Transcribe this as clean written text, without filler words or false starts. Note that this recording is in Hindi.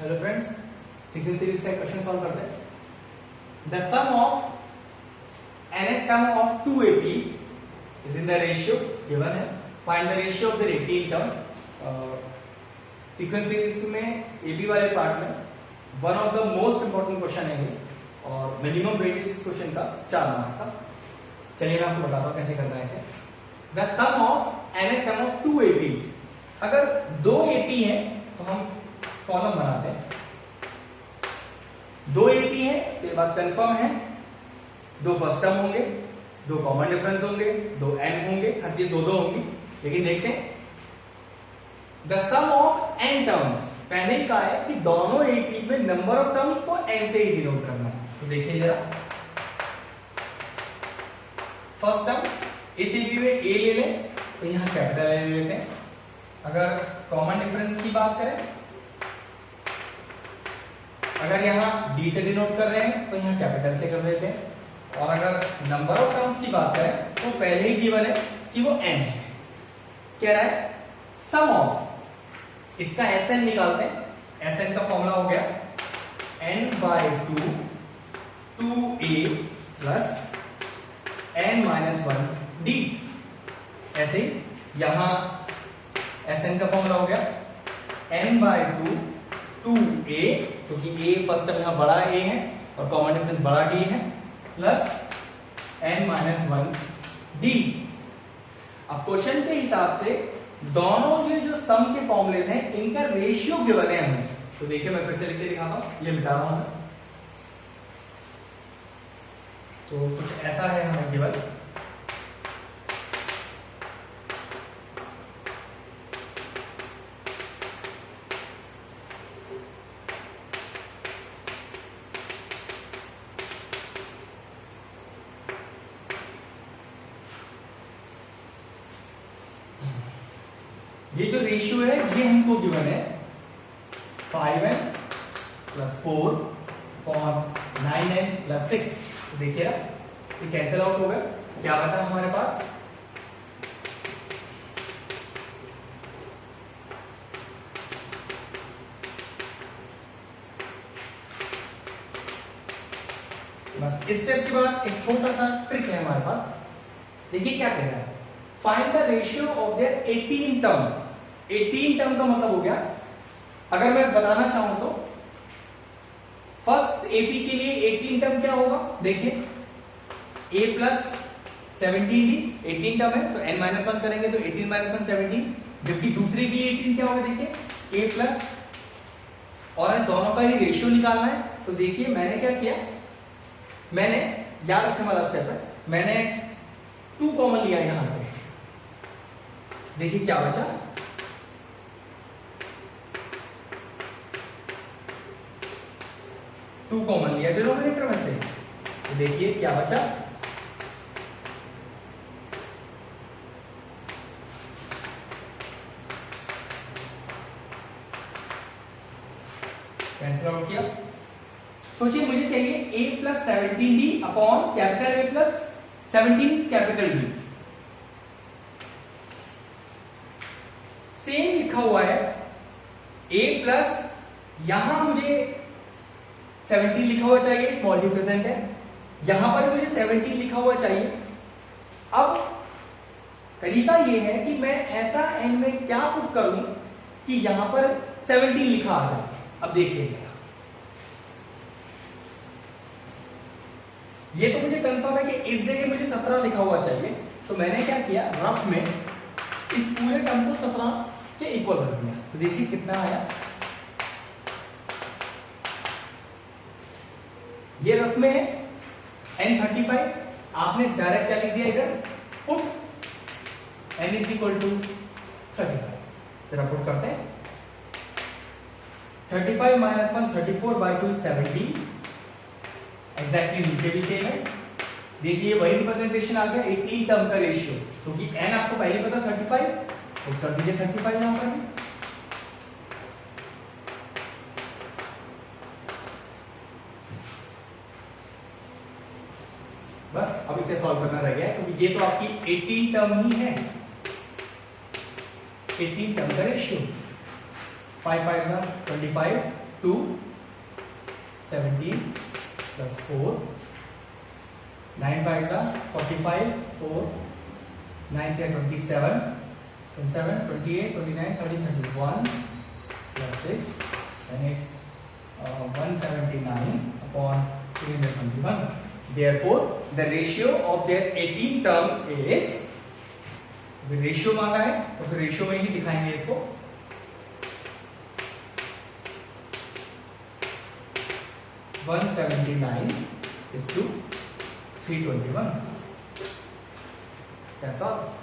हेलो फ्रेंड्स, सीक्वेंस सीरीज का क्वेश्चन सॉल्व करते हैं। The sum of nth term of two APs is in the ratio given है। Find the ratio of the eighteen term. Sequence series में एबी वाले पार्ट में one of the most important question है ये, और मिनिमम वेटेज इस क्वेश्चन का 4 मार्क्स का। चलिए मैं आपको बताता हूं कैसे करना है इसे। The sum of nth term of two APs, अगर दो एपी हैं तो हम कॉलम बनाते हैं। दो एपी है तो ये बात कंफर्म है, दो फर्स्ट टर्म होंगे, दो कॉमन डिफरेंस होंगे, दो एन होंगे, हर चीज दो दो होंगी। लेकिन देखते हैं the sum of n terms, पहले ही कहा है कि दोनों एपीज में नंबर ऑफ टर्म्स को एन से ही डिनोट करना है। तो देखिए जरा, फर्स्ट टर्म इस एपी में ए ले लें तो यहां कैपिटल ए ले लेते हैं। अगर कॉमन डिफरेंस की बात करें, अगर यहां डी से डिनोट कर रहे हैं तो यहां कैपिटल से कर देते हैं। और अगर नंबर ऑफ टर्म्स की बात करें तो पहले ही गिवन है कि वो एन है। कह रहा है सम ऑफ, इसका एस एन निकालते हैं। एस एन का फॉर्मूला हो गया n by two a plus n minus one d. ऐसे ही यहां एस एन का फॉर्मूला हो गया एन बाय टू ए, क्योंकि ए फर्स्ट टर्म यहां बड़ा ए है और कॉमन डिफरेंस बड़ा डी है, plus n minus one d. अब क्वेश्चन के हिसाब से दोनों ये जो सम के फॉर्मूलेज हैं इनका रेशियो गिवन है हमें। तो देखिए मैं फिर से लिख के दिखाता हूं, ये मिटा रहा हूं मैं। तो कुछ ऐसा है हमें गिवन। ये जो रेशियो है ये हमको गिवन है 5n plus 4 upon 9n plus 6। तो देखिए ना, ये कैंसिल आउट हो गया। क्या बचा हमारे पास? बस इस स्टेप के बाद एक छोटा सा ट्रिक है हमारे पास। देखिए क्या कह रहा है, find the ratio of their 18 term. 18 term का मतलब हो गया, अगर मैं बताना चाहूं तो फर्स्ट एपी के लिए 18 टर्म क्या होगा? देखिए a प्लस 17d 18 टर्म है, तो n माइनस वन करेंगे तो 18 माइनस वन 17। जबकि दूसरे की 18 क्या होगा? देखिए a प्लस, और दोनों का ही रेशियो निकालना है। तो देखिए मैंने क्या किया, मैंने याद रखने वाला स्टेप है, मैंने 2 कॉमन लिया यहां से। देखिए क्या बचा, टू कॉमन लिया डिनोमिनेटर में से। तो देखिए क्या बचा, कैंसिल आउट किया। सोचिए मुझे चाहिए a plus 17d upon capital A plus 17 capital D। Same लिखा हुआ है a प्लस, यहां मुझे 17 लिखा हुआ चाहिए, स्मॉल डी प्रेजेंट है, यहां पर मुझे 17 लिखा हुआ चाहिए। अब तरीका यह है कि मैं ऐसा एन में क्या पुट करूं कि यहां पर 17 लिखा आ जाए। अब देखिए जरा, ये तो मुझे कंफर्म है कि इस जगह मुझे 17 लिखा हुआ चाहिए। तो मैंने क्या किया, रफ में इस पूरे टर्म को 17 के इक्वल रख दिया। तो देखिए कितना आया, ये रफ में है n35। आपने डायरेक्ट क्या लिख दिया इधर, put n is equal to 35। जरा पुट करते हैं, 35 माइनस 1 34 बाई 2 17। एग्जैक्टली नीचे भी सेम है। देखिए वही रिप्रेजेंटेशन आ गया 18 टर्म का रेशियो, क्योंकि n आपको पहले पता 35, पुट कर दीजिए 35 यहां पर भी। बस अब इसे सॉल्व करना रह गया है, क्योंकि ये तो आपकी 18 टर्म ही है। 18 टर्म का ratio 5 5 25 2 17 plus 4 9 5s are 45 4 9 3 27 27 28 29 30 31 plus 6 and it's 179 upon 321. Therefore the ratio of their 18 term is, ratio मांगा है तो फिर रेशियो में ही दिखाएंगे इसको. $179 is to 321. That's all.